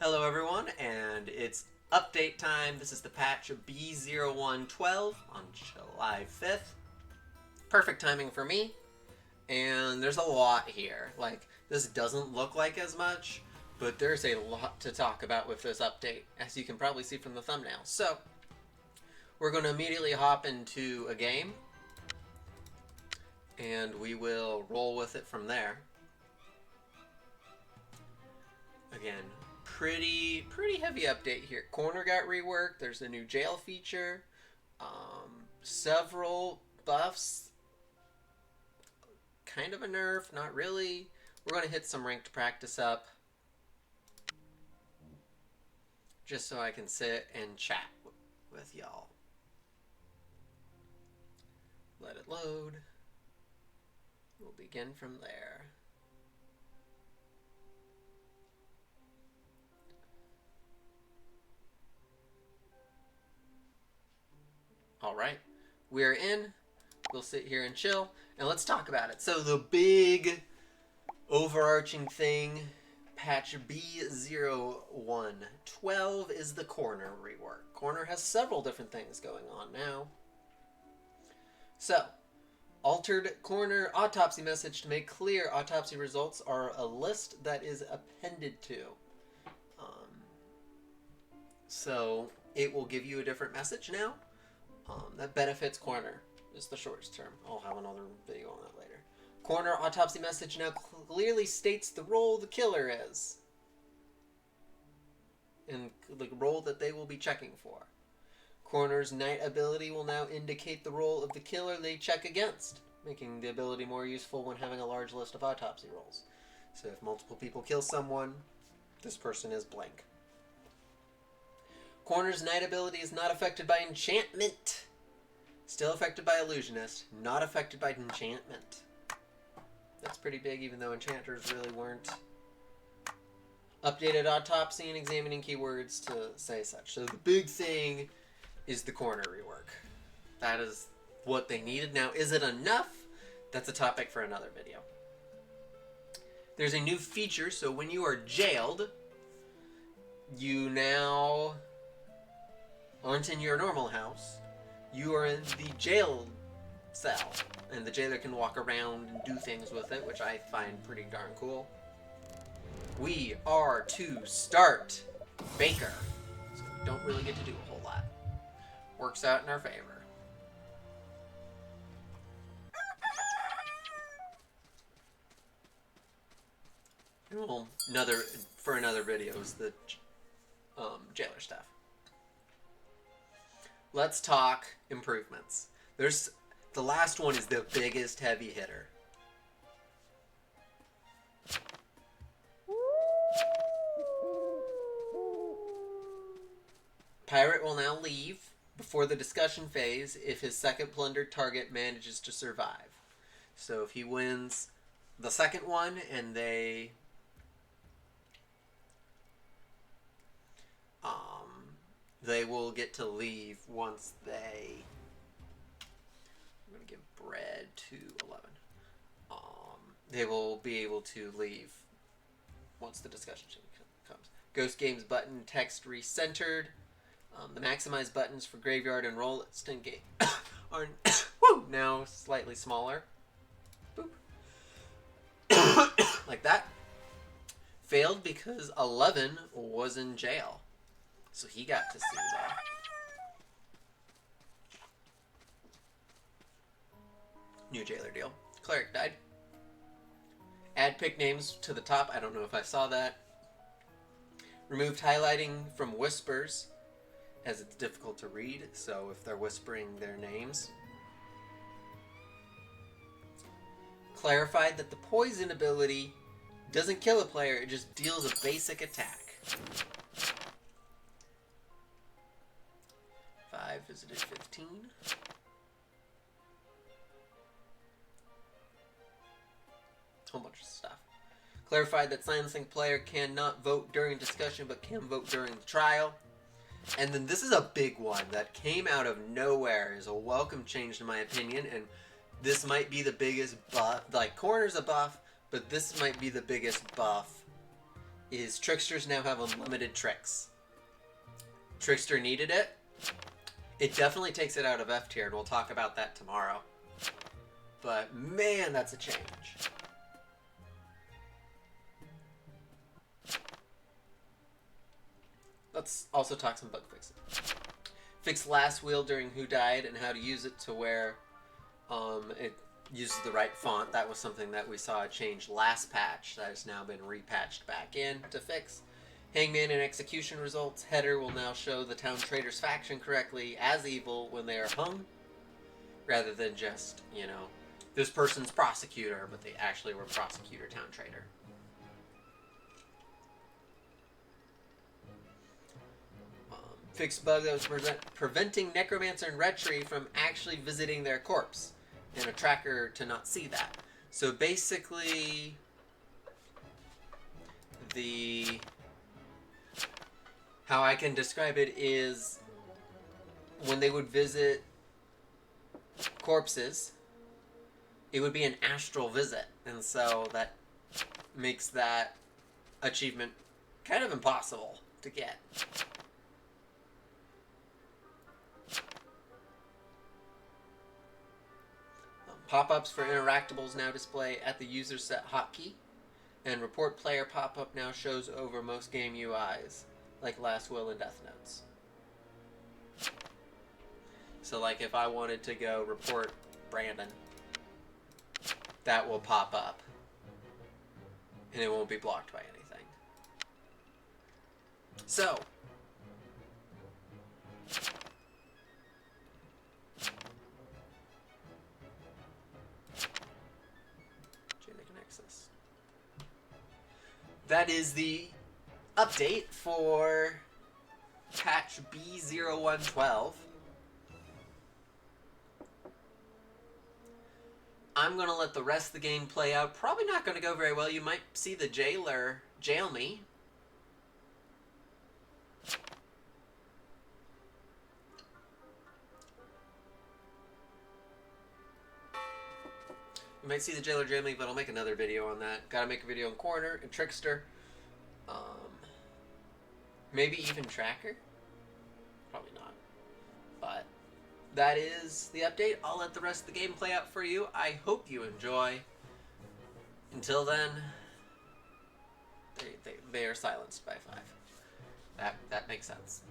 Hello everyone, and it's update time. This is the patch of B.0.1.12 on July 5th. Perfect timing for me, and there's a lot here. Like, this doesn't look like as much, but there's a lot to talk about with this update, as you can probably see from the thumbnail. So, we're going to immediately hop into a game, and we will roll with it from there. Again, pretty heavy update here. Coronor got reworked. There's a new jail feature. Several buffs. Kind of a nerf, not really. We're going to hit some ranked practice up. Just so I can sit and chat with y'all. Let it load. We'll begin from there. Alright, we're in. We'll sit here and chill, and let's talk about it. So the big overarching thing, patch B.0.1.12 is the Coronor rework. Coronor has several different things going on now. So, altered Coronor autopsy message to make clear autopsy results are a list that is appended to. So, it will give you a different message now. That benefits Coronor is the shortest term. I'll have another video on that later. Coronor autopsy message now clearly states the role the killer is. And the role that they will be checking for. Coronor's night ability will now indicate the role of the killer they check against, making the ability more useful when having a large list of autopsy roles. So if multiple people kill someone, this person is blank. Coronor's night ability is not affected by enchantment. Still affected by illusionist, not affected by enchantment. That's pretty big, even though enchanters really weren't. Updated autopsy and examining keywords to say such. So the big thing is the Coronor rework. That is what they needed. Now, is it enough? That's a topic for another video. There's a new feature, so when you are jailed, you now aren't in your normal house. You are in the jail cell, and the jailer can walk around and do things with it, which I find pretty darn cool. We are to start Baker, so we don't really get to do a whole lot. Works out in our favor. Well, for another video is the jailer stuff. Let's talk improvements. The last one is the biggest heavy hitter. Pirate will now leave before the discussion phase if his second plundered target manages to survive. So if he wins the second one and they will get to leave once they... I'm going to give bread to 11. They will be able to leave once the discussion comes. Ghost Games button text recentered. The maximize buttons for Graveyard and Rolliston Game are now slightly smaller. Boop. Like that. Failed because 11 was in jail. So he got to see that. New jailer deal. Cleric died. Add pick names to the top. I don't know if I saw that. Removed highlighting from whispers, as it's difficult to read, so if they're whispering their names. Clarified that the poison ability doesn't kill a player, it just deals a basic attack. 5 visited 15. Whole bunch of stuff. Clarified that silencing player cannot vote during discussion but can vote during the trial. And then this is a big one that came out of nowhere, is a welcome change in my opinion, and this might be the biggest buff. Like, Coronor's a buff, but this might be the biggest buff is Tricksters now have unlimited tricks. Trickster needed it. It definitely takes it out of F tier, and we'll talk about that tomorrow. But man, that's a change. Let's also talk some bug fixes. Fix last wheel during Who Died and how to use it to where it uses the right font. That was something that we saw change last patch that has now been repatched back in to fix. Hangman and execution results. Header will now show the town traitor's faction correctly as evil when they are hung, rather than just, you know, this person's prosecutor, but they actually were prosecutor town traitor. Fixed bug that was preventing Necromancer and Retry from actually visiting their corpse, and a tracker to not see that. So basically, how I can describe it is when they would visit corpses, it would be an astral visit, and so that makes that achievement kind of impossible to get. Pop-ups for interactables now display at the user set hotkey, and report player pop-up now shows over most game UIs, like Last Will and Death Notes. So like if I wanted to go report Brandon, that will pop up, and it won't be blocked by anything. So, that is the update for patch B.0.1.12. I'm going to let the rest of the game play out. Probably not going to go very well. You might see the Jailor jail me. You might see the Jailor jail me, but I'll make another video on that. Gotta make a video on Coronor and Trickster. Maybe even Tracker? Probably not. But that is the update. I'll let the rest of the game play out for you. I hope you enjoy. Until then, they are silenced by 5. That makes sense.